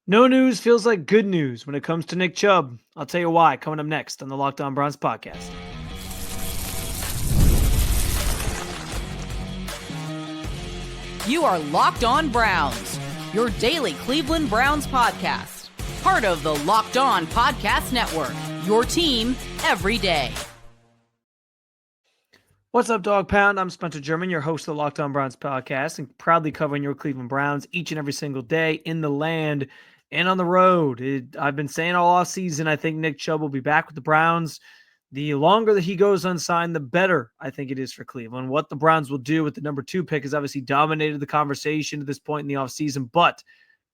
No news feels like good news when it comes to Nick Chubb. I'll tell you why coming up next on the Locked On Browns podcast. You are Locked On Browns, your daily Cleveland Browns podcast. Part of the Locked On Podcast Network, your team every day. What's up, Dog Pound? I'm Spencer German, your host of the Locked On Browns podcast, and proudly covering your Cleveland Browns each and every single day in the land and on the road. I've been saying all off season, I think Nick Chubb will be back with the Browns. The longer that he goes unsigned, the better I think it is for Cleveland. What the Browns will do with the number 2 pick has obviously dominated the conversation at this point in the offseason, but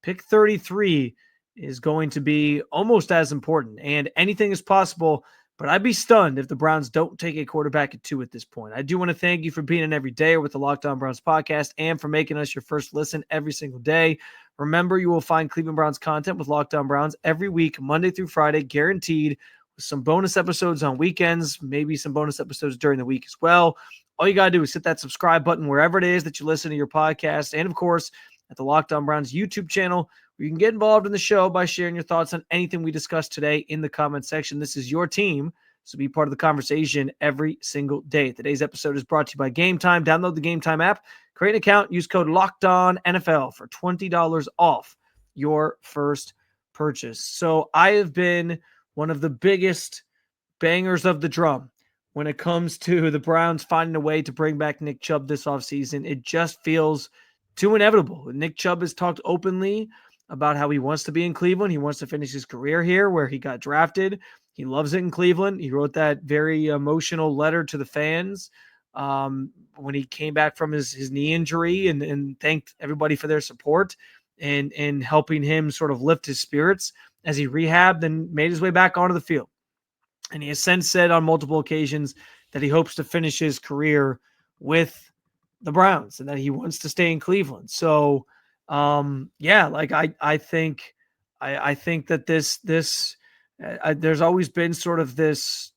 pick 33 is going to be almost as important, and anything is possible. But I'd be stunned if the Browns don't take a quarterback at 2 at this point. I do want to thank you for being an everydayer with the Locked On Browns podcast and for making us your first listen every single day. Remember, you will find Cleveland Browns content with Locked On Browns every week, Monday through Friday, guaranteed, with some bonus episodes on weekends, maybe some bonus episodes during the week as well. All you got to do is hit that subscribe button wherever it is that you listen to your podcast. And, of course, at the Locked On Browns YouTube channel, where you can get involved in the show by sharing your thoughts on anything we discussed today in the comment section. This is your team, so be part of the conversation every single day. Today's episode is brought to you by Gametime. Download the Gametime app, create an account, use code LOCKEDONNFL for $20 off your first purchase. So I have been one of the biggest bangers of the drum when it comes to the Browns finding a way to bring back Nick Chubb this offseason. It just feels too inevitable. Nick Chubb has talked openly about how he wants to be in Cleveland. He wants to finish his career here where he got drafted. He loves it in Cleveland. He wrote that very emotional letter to the fans when he came back from his knee injury and thanked everybody for their support and helping him sort of lift his spirits as he rehabbed and made his way back onto the field. And he has since said on multiple occasions that he hopes to finish his career with the Browns and that he wants to stay in Cleveland. So, I think that this there's always been sort of this,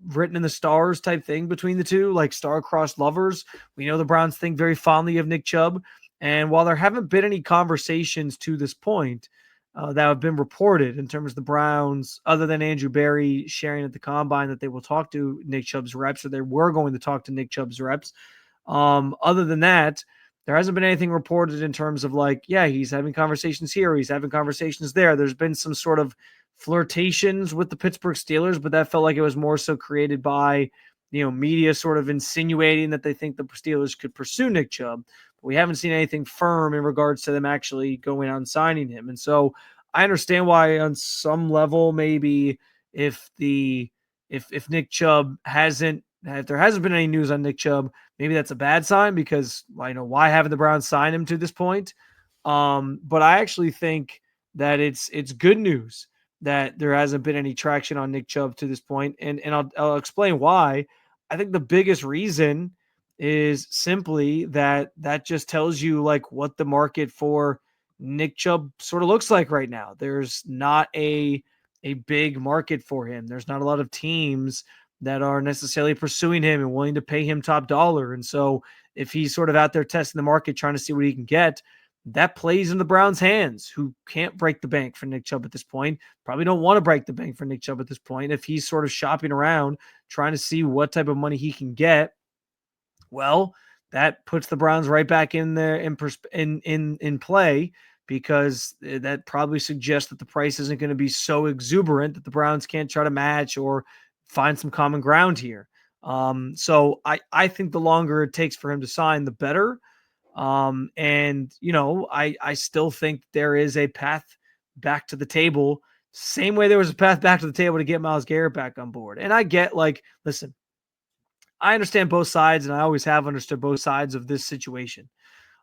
written in the stars type thing between the two, like star-crossed lovers. We know the Browns think very fondly of Nick Chubb. And while there haven't been any conversations to this point that have been reported in terms of the Browns, other than Andrew Berry sharing at the Combine that they will talk to Nick Chubb's reps, or they were going to talk to Nick Chubb's reps. Other than that, there hasn't been anything reported in terms of like, yeah, he's having conversations here, he's having conversations there. There's been some sort of flirtations with the Pittsburgh Steelers, but that felt like it was more so created by, media sort of insinuating that they think the Steelers could pursue Nick Chubb. But we haven't seen anything firm in regards to them actually going out and signing him. And so I understand why on some level, maybe if Nick Chubb if there hasn't been any news on Nick Chubb, maybe that's a bad sign because why haven't the Browns signed him to this point? But I actually think that it's good news that there hasn't been any traction on Nick Chubb to this point. And I'll explain why. I think the biggest reason is simply that just tells you like what the market for Nick Chubb sort of looks like right now. There's not a big market for him. There's not a lot of teams that are necessarily pursuing him and willing to pay him top dollar. And so if he's sort of out there testing the market, trying to see what he can get, that plays in the Browns' hands, who can't break the bank for Nick Chubb at this point, probably don't want to break the bank for Nick Chubb at this point. If he's sort of shopping around, trying to see what type of money he can get, well, that puts the Browns right back in there in play, because that probably suggests that the price isn't going to be so exuberant that the Browns can't try to match or find some common ground here. So I think the longer it takes for him to sign, the better. I still think there is a path back to the table, same way there was a path back to the table to get Myles Garrett back on board. And I get listen, I understand both sides, and I always have understood both sides of this situation.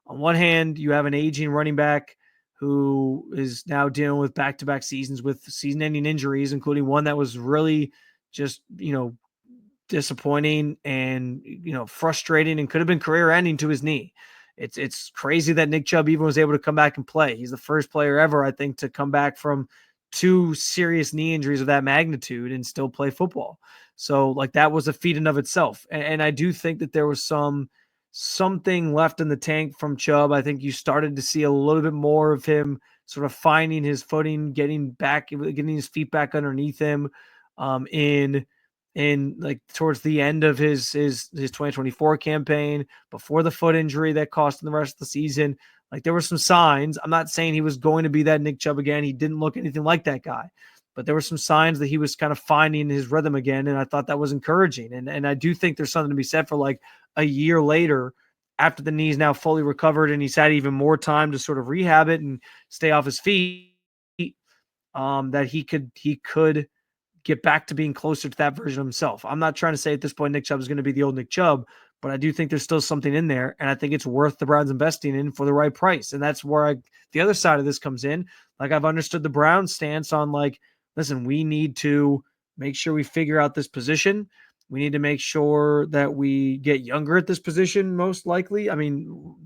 On one hand, you have an aging running back who is now dealing with back-to-back seasons with season-ending injuries, including one that was really just, disappointing and, frustrating and could have been career-ending to his knee. It's crazy that Nick Chubb even was able to come back and play. He's the first player ever, I think, to come back from 2 serious knee injuries of that magnitude and still play football. So that was a feat in of itself. And I do think that there was something left in the tank from Chubb. I think you started to see a little bit more of him sort of finding his footing, getting his feet back underneath him, in like towards the end of his 2024 campaign, before the foot injury that cost him the rest of the season. Like, there were some signs. I'm not saying he was going to be that Nick Chubb again. He didn't look anything like that guy, but there were some signs that he was kind of finding his rhythm again. And I thought that was encouraging. And I do think there's something to be said for, like, a year later, after the knee's now fully recovered and he's had even more time to sort of rehab it and stay off his feet, that he could get back to being closer to that version of himself. I'm not trying to say at this point Nick Chubb is going to be the old Nick Chubb, but I do think there's still something in there, and I think it's worth the Browns investing in for the right price. And that's where the other side of this comes in. Like, I've understood the Browns' stance on, like, listen, we need to make sure we figure out this position. We need to make sure that we get younger at this position, most likely. I mean,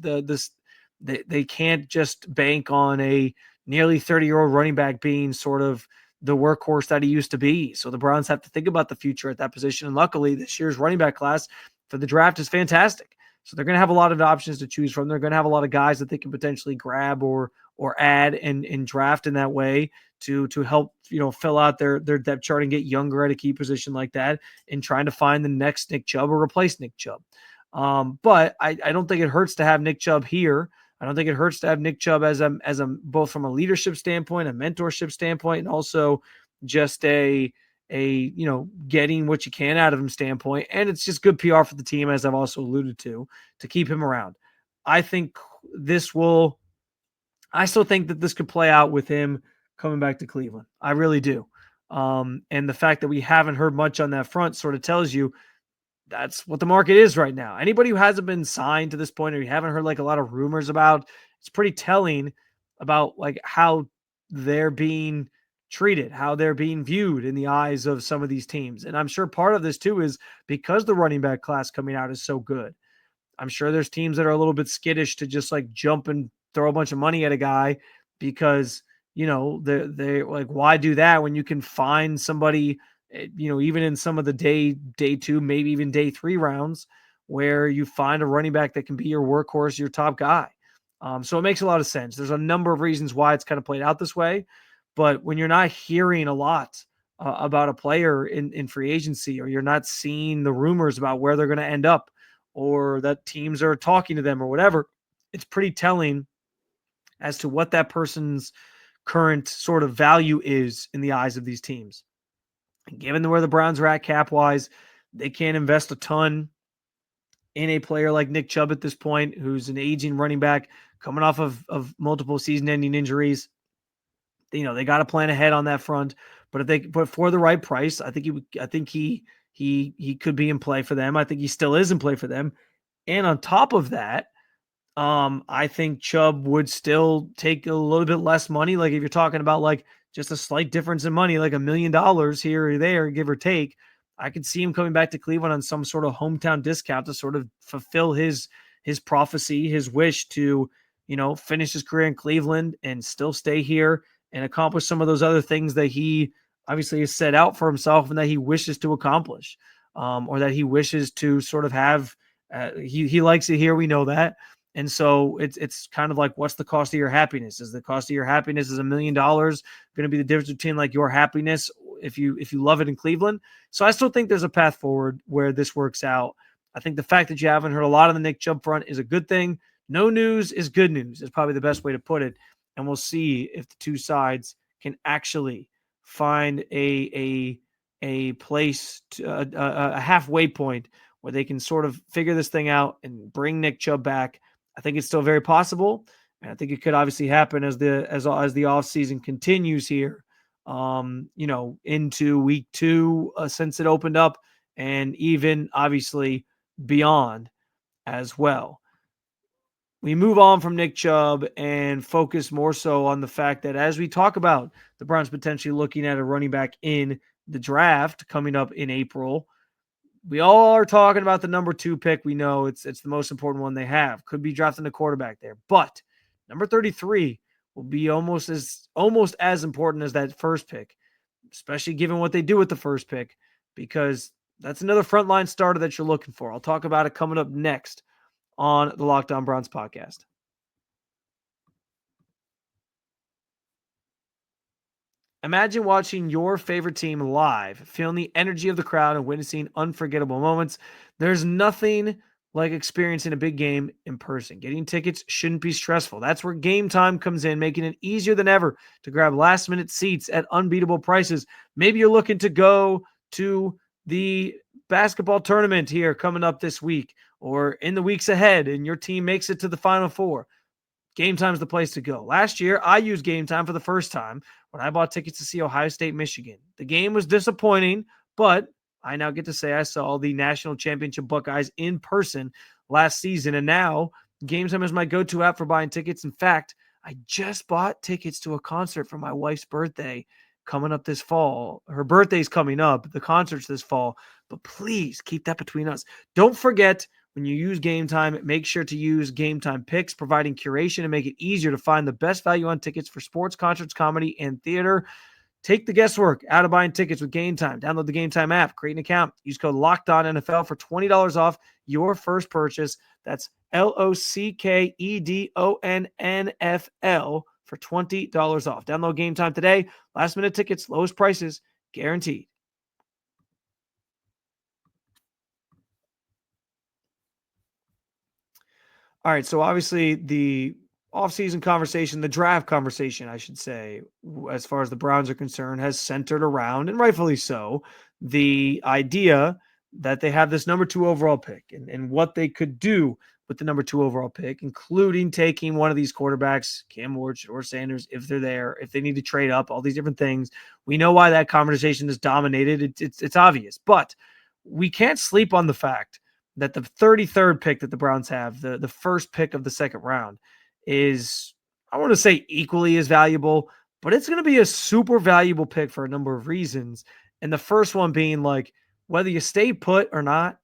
they can't just bank on a nearly 30-year-old running back being sort of the workhorse that he used to be. So the Browns have to think about the future at that position. And luckily, this year's running back class for the draft is fantastic. So they're going to have a lot of options to choose from. They're going to have a lot of guys that they can potentially grab or add and draft in that way to help, fill out their depth chart and get younger at a key position like that, and trying to find the next Nick Chubb or replace Nick Chubb. But I don't think it hurts to have Nick Chubb here. I don't think it hurts to have Nick Chubb as a both from a leadership standpoint, a mentorship standpoint, and also just a getting what you can out of him standpoint. And it's just good PR for the team, as I've also alluded to keep him around. I still think that this could play out with him coming back to Cleveland. I really do. And the fact that we haven't heard much on that front sort of tells you that's what the market is right now. Anybody who hasn't been signed to this point, or you haven't heard like a lot of rumors about, it's pretty telling about like how they're being treated, how they're being viewed in the eyes of some of these teams. And I'm sure part of this too is because the running back class coming out is so good. I'm sure there's teams that are a little bit skittish to just like jump and throw a bunch of money at a guy because, they like, why do that when you can find somebody, even in some of the day 2, maybe even day 3 rounds, where you find a running back that can be your workhorse, your top guy. So it makes a lot of sense. There's a number of reasons why it's kind of played out this way, but when you're not hearing a lot about a player in free agency, or you're not seeing the rumors about where they're going to end up, or that teams are talking to them or whatever, it's pretty telling as to what that person's current sort of value is in the eyes of these teams. And given where the Browns are at cap-wise, they can't invest a ton in a player like Nick Chubb at this point, who's an aging running back coming off of multiple season-ending injuries. They got to plan ahead on that front. But for the right price, I think he could be in play for them. I think he still is in play for them. And on top of that, I think Chubb would still take a little bit less money. Like, if you're talking about like just a slight difference in money, like $1 million here or there, give or take, I could see him coming back to Cleveland on some sort of hometown discount to sort of fulfill his prophecy, his wish to, finish his career in Cleveland and still stay here and accomplish some of those other things that he obviously has set out for himself and that he wishes to accomplish, or that he wishes to sort of have. He likes it here. We know that. And so it's kind of like, what's the cost of your happiness? Is the cost of your happiness is $1 million going to be the difference between like your happiness if you love it in Cleveland? So I still think there's a path forward where this works out. I think the fact that you haven't heard a lot on the Nick Chubb front is a good thing. No news is good news is probably the best way to put it. And we'll see if the two sides can actually find a place, a halfway point where they can sort of figure this thing out and bring Nick Chubb back. I think it's still very possible, and I think it could obviously happen as the offseason continues here, into week 2 since it opened up, and even obviously beyond as well. We move on from Nick Chubb and focus more so on the fact that as we talk about the Browns potentially looking at a running back in the draft coming up in April, we all are talking about the number 2 pick. We know it's the most important one they have. Could be drafting a quarterback there, but number 33 will be almost as important as that first pick, especially given what they do with the first pick, because that's another frontline starter that you're looking for. I'll talk about it coming up next on the Locked On Browns podcast. Imagine watching your favorite team live, feeling the energy of the crowd and witnessing unforgettable moments. There's nothing like experiencing a big game in person. Getting tickets shouldn't be stressful. That's where Game Time comes in, making it easier than ever to grab last-minute seats at unbeatable prices. Maybe you're looking to go to the basketball tournament here coming up this week or in the weeks ahead, and your team makes it to the Final Four. Game Time's the place to go. Last year, I used Game Time for the first time when I bought tickets to see Ohio State, Michigan. The game was disappointing, but I now get to say I saw the national championship Buckeyes in person last season, and now Game Time is my go-to app for buying tickets. In fact, I just bought tickets to a concert for my wife's birthday coming up this fall. Her birthday's coming up. The concert's this fall, but please keep that between us. Don't forget, when you use Game Time, make sure to use Game Time Picks, providing curation and make it easier to find the best value on tickets for sports, concerts, comedy, and theater. Take the guesswork out of buying tickets with Game Time. Download the Game Time app, create an account, use code LOCKEDONNFL for $20 off your first purchase. That's LOCKEDONNFL for $20 off. Download Game Time today. Last minute tickets, lowest prices, guaranteed. All right, so obviously the offseason conversation, the draft conversation, I should say, as far as the Browns are concerned, has centered around, and rightfully so, the idea that they have this number 2 overall pick and what they could do with the number 2 overall pick, including taking one of these quarterbacks, Cam Ward or Sanders, if they're there, if they need to trade up, all these different things. We know why that conversation is dominated. It's obvious, but we can't sleep on the fact that the 33rd pick that the Browns have, the first pick of the second round, is, I want to say, equally as valuable, but it's going to be a super valuable pick for a number of reasons. And the first one being, like, whether you stay put or not,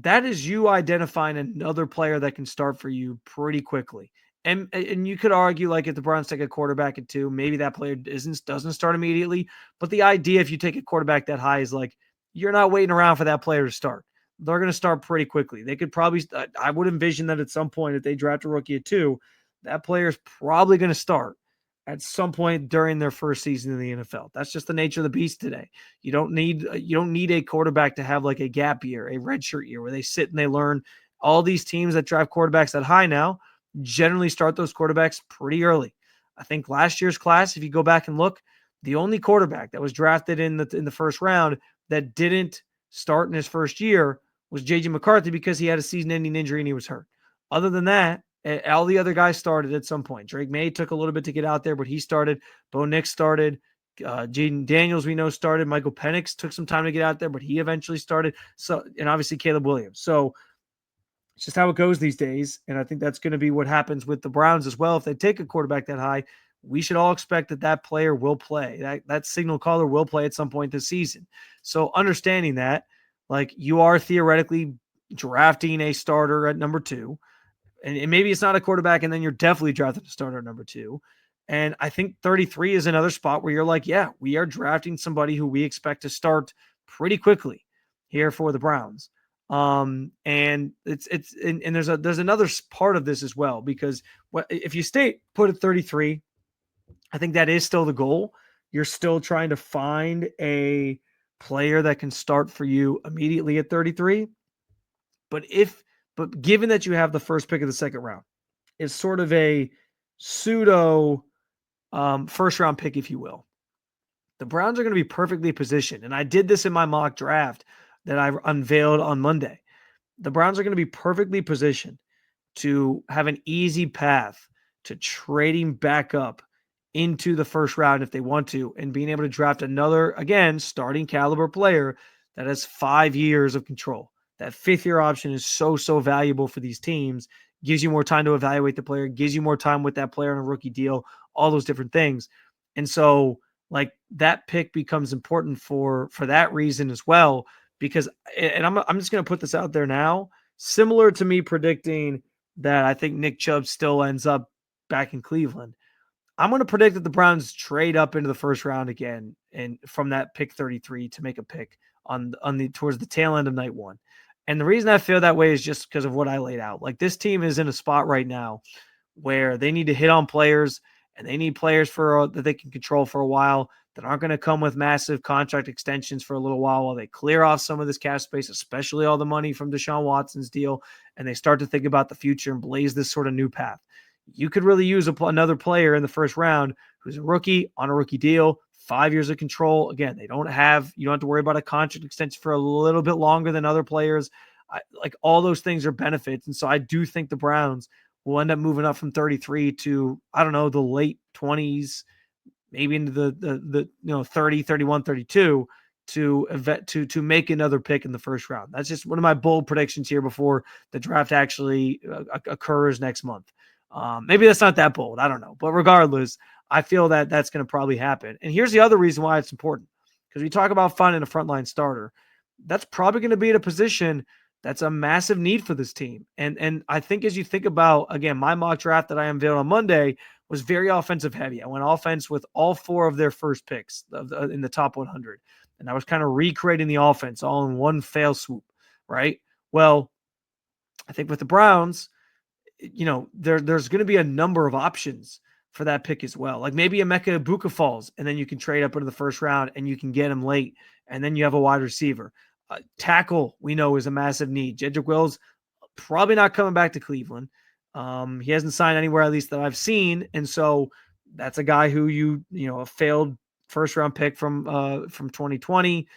that is you identifying another player that can start for you pretty quickly. And you could argue, like, if the Browns take a quarterback at 2, maybe that player doesn't start immediately. But the idea, if you take a quarterback that high, is like, you're not waiting around for that player to start. They're going to start pretty quickly. They could probably, I would envision that at some point, if they draft a rookie at 2, that player is probably going to start at some point during their first season in the NFL. That's just the nature of the beast today. You don't need a quarterback to have like a gap year, a redshirt year where they sit and they learn. All these teams that draft quarterbacks that high now generally start those quarterbacks pretty early. I think last year's class, if you go back and look, the only quarterback that was drafted in the first round that didn't start in his first year was J.J. McCarthy, because he had a season-ending injury and he was hurt. Other than that, all the other guys started at some point. Drake May took a little bit to get out there, but he started. Bo Nix started. Jaden Daniels, we know, started. Michael Penix took some time to get out there, but he eventually started. So, and obviously Caleb Williams. So it's just how it goes these days. And I think that's going to be what happens with the Browns as well. If they take a quarterback that high, we should all expect that player will play. That signal caller will play at some point this season. So understanding that, like, you are theoretically drafting a starter at number 2, and maybe it's not a quarterback, and then you're definitely drafting a starter at number 2. And I think 33 is another spot where you're like, yeah, we are drafting somebody who we expect to start pretty quickly here for the Browns. And there's another part of this as well, because if you stay put at 33, I think that is still the goal. You're still trying to find a player that can start for you immediately at 33. But given that you have the first pick of the second round, it's sort of a pseudo first round pick, if you will. The Browns are going to be perfectly positioned. And I did this in my mock draft that I unveiled on Monday. The Browns are going to be perfectly positioned to have an easy path to trading back up into the first round if they want to, and being able to draft another, again, starting caliber player that has 5 years of control. That 5th-year option is so valuable for these teams. Gives you more time to evaluate the player, gives you more time with that player on a rookie deal, all those different things. And so, like, that pick becomes important for that reason as well, because, and I'm just going to put this out there now, similar to me predicting that I think Nick Chubb still ends up back in Cleveland. I'm going to predict that the Browns trade up into the first round again, and from that pick 33 to make a pick on the towards the tail end of night 1. And the reason I feel that way is just because of what I laid out. Like, this team is in a spot right now where they need to hit on players, and they need players that they can control for a while that aren't going to come with massive contract extensions for a little while they clear off some of this cap space, especially all the money from Deshaun Watson's deal, and they start to think about the future and blaze this sort of new path. You could really use another player in the first round who's a rookie on a rookie deal, 5 years of control. Again, you don't have to worry about a contract extension for a little bit longer than other players. Like all those things are benefits. And so I do think the Browns will end up moving up from 33 to, I don't know, the late 20s, maybe into the 30, 31, 32 to make another pick in the first round. That's just one of my bold predictions here before the draft actually occurs next month. Maybe that's not that bold. I don't know. But regardless, I feel that that's going to probably happen. And here's the other reason why it's important. Because we talk about finding a frontline starter. That's probably going to be in a position that's a massive need for this team. And I think as you think about, again, my mock draft that I unveiled on Monday was very offensive heavy. I went offense with all 4 of their first picks in the top 100. And I was kind of recreating the offense all in one fell swoop, right? Well, I think with the Browns, there's going to be a number of options for that pick as well. Like maybe Emeka Ibuka falls, and then you can trade up into the first round and you can get him late, and then you have a wide receiver. Tackle, we know, is a massive need. Jedrick Wills probably not coming back to Cleveland. He hasn't signed anywhere, at least that I've seen, and so that's a guy who a failed first round pick from 2020.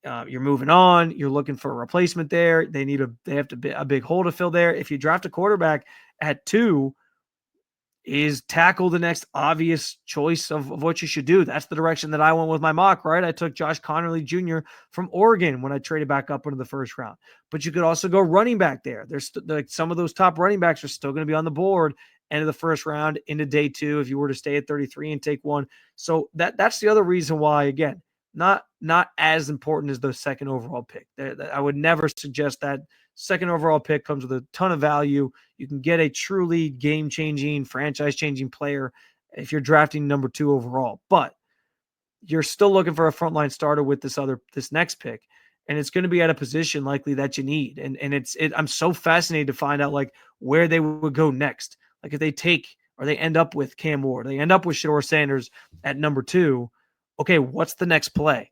You're moving on. You're looking for a replacement there. They have a big hole to fill there. If you draft a quarterback at 2, is tackle the next obvious choice of what you should do. That's the direction that I went with my mock, right? I took Josh Connerly Jr. from Oregon when I traded back up into the first round. But you could also go running back there. There's like some of those top running backs are still going to be on the board end of the first round into day 2 if you were to stay at 33 and take one. So that's the other reason why, again, not as important as the second overall pick. I would never suggest that. Second overall pick comes with a ton of value. You can get a truly game-changing, franchise-changing player if you're drafting number 2 overall. But you're still looking for a frontline starter with this next pick, and it's going to be at a position likely that you need. And I'm so fascinated to find out like where they would go next. Like if they take or they end up with Cam Ward, they end up with Shedeur Sanders at number 2. Okay, what's the next play?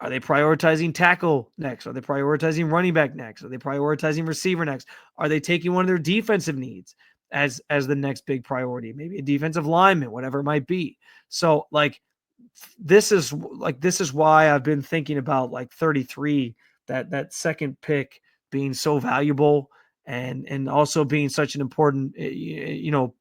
Are they prioritizing tackle next? Are they prioritizing running back next? Are they prioritizing receiver next? Are they taking one of their defensive needs as the next big priority? Maybe a defensive lineman, whatever it might be. So like this is why I've been thinking about like 33, that second pick being so valuable and also being such an important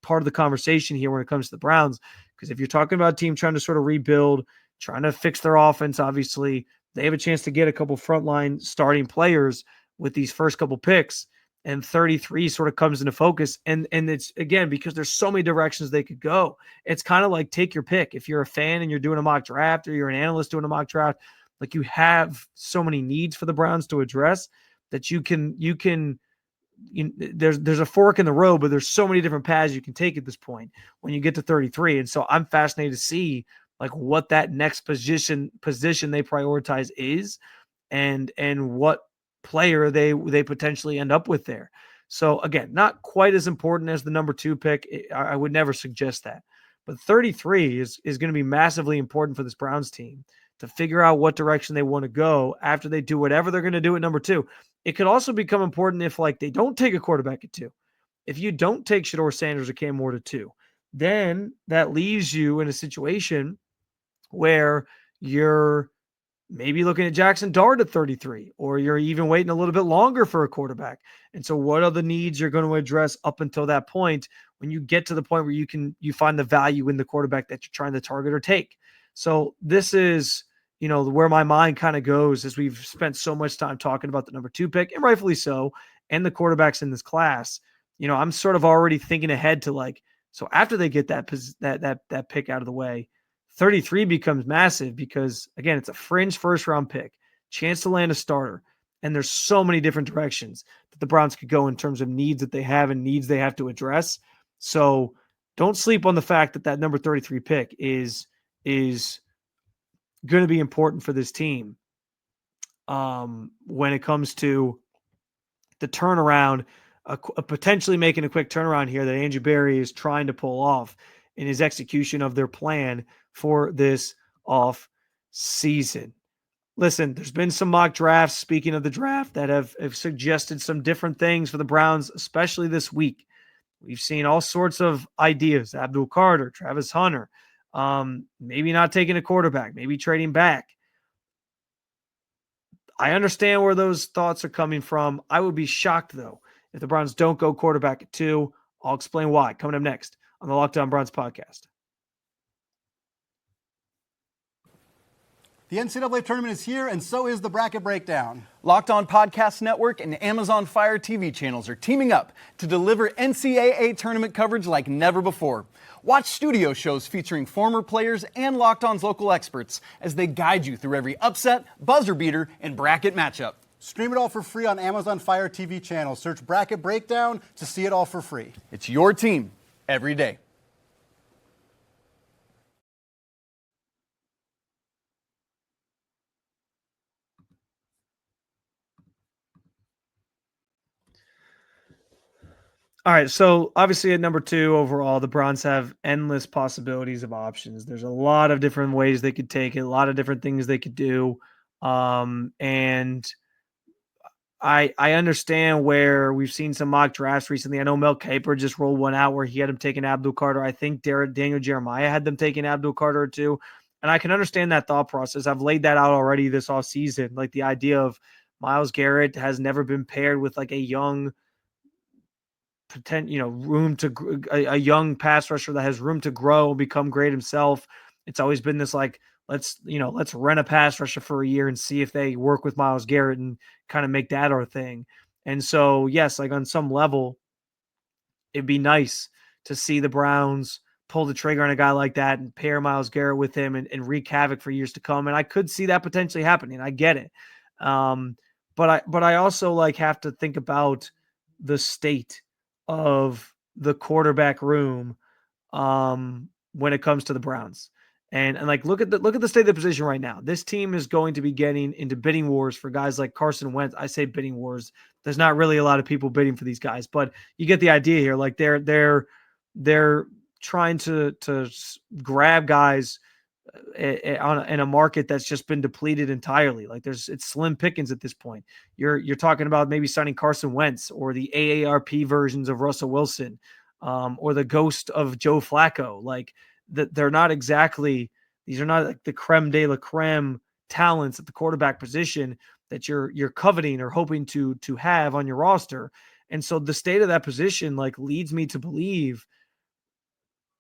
part of the conversation here when it comes to the Browns. Because if you're talking about a team trying to sort of rebuild, trying to fix their offense, obviously, they have a chance to get a couple frontline starting players with these first couple picks, and 33 sort of comes into focus. And it's, again, because there's so many directions they could go. It's kind of like take your pick. If you're a fan and you're doing a mock draft or you're an analyst doing a mock draft, like you have so many needs for the Browns to address that there's a fork in the road, but there's so many different paths you can take at this point when you get to 33. And so I'm fascinated to see like what that next position they prioritize is and what player they potentially end up with there. So again, not quite as important as the number 2 pick. I would never suggest that. But 33 is going to be massively important for this Browns team to figure out what direction they want to go after they do whatever they're going to do at number 2. It could also become important if like they don't take a quarterback at 2. If you don't take Shedeur Sanders or Cam Ward at 2, then that leaves you in a situation where you're maybe looking at Jackson Dart at 33, or you're even waiting a little bit longer for a quarterback. And so what are the needs you're going to address up until that point when you get to the point where you find the value in the quarterback that you're trying to target or take? So this is, where my mind kind of goes as we've spent so much time talking about the number 2 pick, and rightfully so, and the quarterbacks in this class. I'm sort of already thinking ahead to like, so after they get that pick out of the way, 33 becomes massive because, again, it's a fringe first-round pick, chance to land a starter, and there's so many different directions that the Browns could go in terms of needs that they have and needs they have to address. So don't sleep on the fact that number 33 pick is going to be important for this team when it comes to the turnaround, potentially making a quick turnaround here that Andrew Berry is trying to pull off in his execution of their plan for this off season. Listen, there's been some mock drafts, speaking of the draft, that have suggested some different things for the Browns, especially this week. We've seen all sorts of ideas: Abdul Carter, Travis Hunter, maybe not taking a quarterback, maybe trading back. I understand where those thoughts are coming from. I would be shocked, though, if the Browns don't go quarterback at 2. I'll explain why coming up next on the Locked On Browns podcast. The NCAA tournament is here, and so is the bracket breakdown. Locked On Podcast Network and Amazon Fire TV channels are teaming up to deliver NCAA tournament coverage like never before. Watch studio shows featuring former players and Locked On's local experts as they guide you through every upset, buzzer beater, and bracket matchup. Stream it all for free on Amazon Fire TV channel. Search Bracket Breakdown to see it all for free. It's your team every day. All right, so obviously at number 2 overall, the Browns have endless possibilities of options. There's a lot of different ways they could take it, a lot of different things they could do. And I understand where we've seen some mock drafts recently. I know Mel Kiper just rolled one out where he had him taking Abdul Carter. I think Daniel Jeremiah had them taking Abdul Carter too. And I can understand that thought process. I've laid that out already this offseason. Like the idea of Myles Garrett has never been paired with like a young a young pass rusher that has room to grow, become great himself. It's always been this like, let's rent a pass rusher for a year and see if they work with Myles Garrett and kind of make that our thing. And so, yes, like on some level, it'd be nice to see the Browns pull the trigger on a guy like that and pair Myles Garrett with him and wreak havoc for years to come. And I could see that potentially happening. I get it. But I also like have to think about the state of the quarterback room when it comes to the Browns. And like look at the state of the position right now. This team is going to be getting into bidding wars for guys like Carson Wentz. I say bidding wars. There's not really a lot of people bidding for these guys, but you get the idea here. Like they're trying to grab guys in a market that's just been depleted entirely. Like it's slim pickings at this point. You're talking about maybe signing Carson Wentz or the AARP versions of Russell Wilson, or the ghost of Joe Flacco. Like they're not exactly, these are not like the creme de la creme talents at the quarterback position that you're coveting or hoping to have on your roster. And so the state of that position like leads me to believe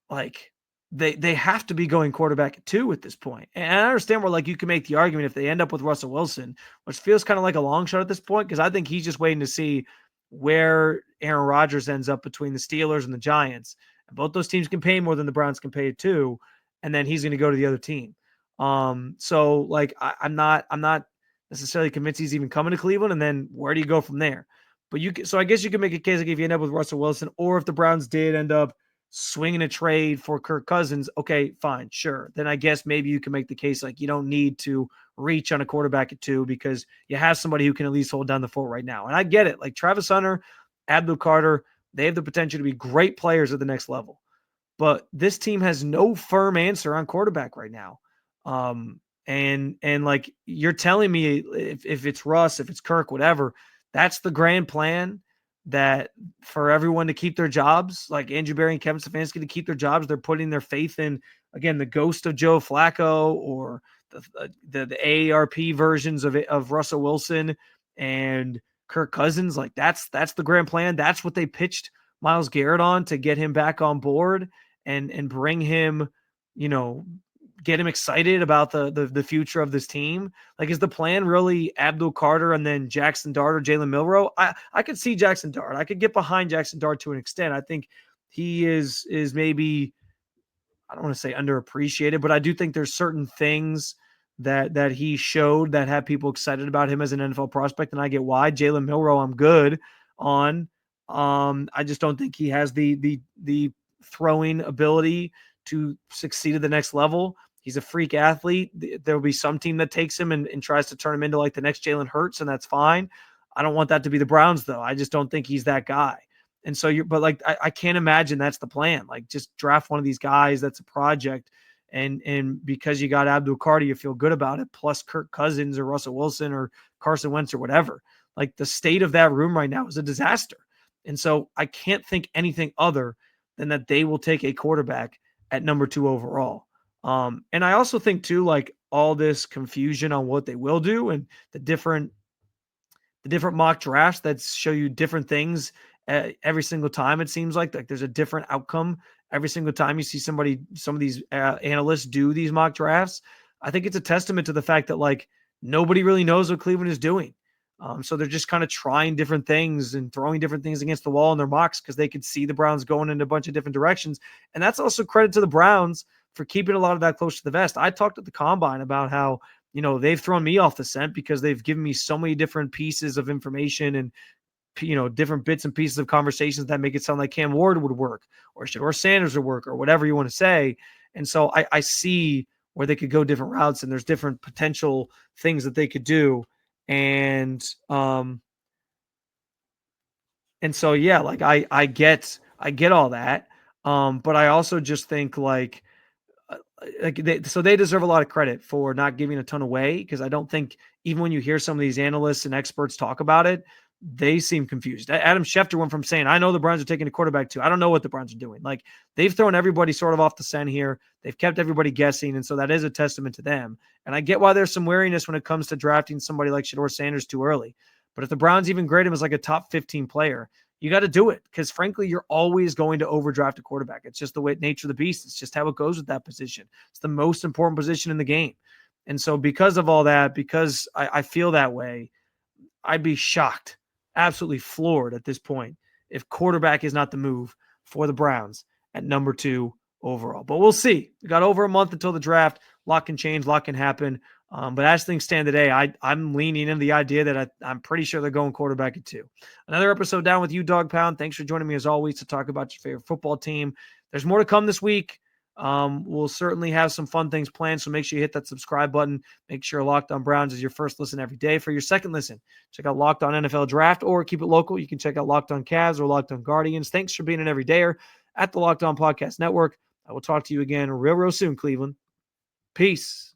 like they have to be going quarterback at 2 at this point. And I understand where like you can make the argument if they end up with Russell Wilson, which feels kind of like a long shot at this point, because I think he's just waiting to see where Aaron Rodgers ends up between the Steelers and the Giants. And both those teams can pay more than the Browns can pay too. And then he's going to go to the other team. So like I'm not necessarily convinced he's even coming to Cleveland. And then where do you go from there? But so I guess you can make a case like if you end up with Russell Wilson, or if the Browns did end up swinging a trade for Kirk Cousins, okay, fine, sure. Then I guess maybe you can make the case like you don't need to reach on a quarterback at 2 because you have somebody who can at least hold down the fort right now. And I get it. Like Travis Hunter, Abdul Carter, they have the potential to be great players at the next level. But this team has no firm answer on quarterback right now. And like you're telling me if it's Russ, if it's Kirk, whatever, that's the grand plan, that for everyone to keep their jobs, like Andrew Berry and Kevin Stefanski to keep their jobs, they're putting their faith in, again, the ghost of Joe Flacco or the AARP versions of Russell Wilson and Kirk Cousins. Like that's the grand plan. That's what they pitched Myles Garrett on to get him back on board and bring him, get him excited about the future of this team. Like, is the plan really Abdul Carter and then Jackson Dart or Jalen Milroe? I could see Jackson Dart. I could get behind Jackson Dart to an extent. I think he is maybe, I don't want to say underappreciated, but I do think there's certain things that he showed that have people excited about him as an NFL prospect, and I get why. Jalen Milroe, I'm good on. I just don't think he has the throwing ability to succeed at the next level. He's a freak athlete. There will be some team that takes him and tries to turn him into like the next Jalen Hurts, and that's fine. I don't want that to be the Browns, though. I just don't think he's that guy. And so but like, I can't imagine that's the plan. Like, just draft one of these guys that's a project. And because you got Abdul Carter, you feel good about it, plus Kirk Cousins or Russell Wilson or Carson Wentz or whatever. Like, the state of that room right now is a disaster. And so I can't think anything other than that they will take a quarterback at number 2 overall. And I also think too, like, all this confusion on what they will do and the different mock drafts that show you different things every single time. It seems like there's a different outcome every single time you see some of these analysts do these mock drafts. I think it's a testament to the fact that, like, nobody really knows what Cleveland is doing. So they're just kind of trying different things and throwing different things against the wall in their mocks because they could see the Browns going in a bunch of different directions. And that's also credit to the Browns for keeping a lot of that close to the vest. I talked at the combine about how, they've thrown me off the scent because they've given me so many different pieces of information and, different bits and pieces of conversations that make it sound like Cam Ward would work or Sanders would work or whatever you want to say. And so I see where they could go different routes and there's different potential things that they could do. And so, yeah, like I get all that. But I also just think they deserve a lot of credit for not giving a ton away, because I don't think, even when you hear some of these analysts and experts talk about it, they seem confused. Adam Schefter went from saying, I know the Browns are taking a quarterback too, I don't know what the Browns are doing. Like, they've thrown everybody sort of off the scent here. They've kept everybody guessing. And so that is a testament to them. And I get why there's some wariness when it comes to drafting somebody like Shedeur Sanders too early. But if the Browns even grade him as like a top 15 player, you got to do it, because frankly, you're always going to overdraft a quarterback. It's just the nature of the beast. It's just how it goes with that position. It's the most important position in the game. And so because of all that, because I feel that way, I'd be shocked, absolutely floored at this point, if quarterback is not the move for the Browns at number 2 overall. But we'll see. We got over a month until the draft. A lot can change, a lot can happen. But as things stand today, I'm leaning into the idea that I'm pretty sure they're going quarterback at 2. Another episode down with you, Dog Pound. Thanks for joining me as always to talk about your favorite football team. There's more to come this week. We'll certainly have some fun things planned, so make sure you hit that subscribe button. Make sure Locked On Browns is your first listen every day. For your second listen, check out Locked On NFL Draft, or keep it local. You can check out Locked On Cavs or Locked On Guardians. Thanks for being an everydayer at the Locked On Podcast Network. I will talk to you again real soon, Cleveland. Peace.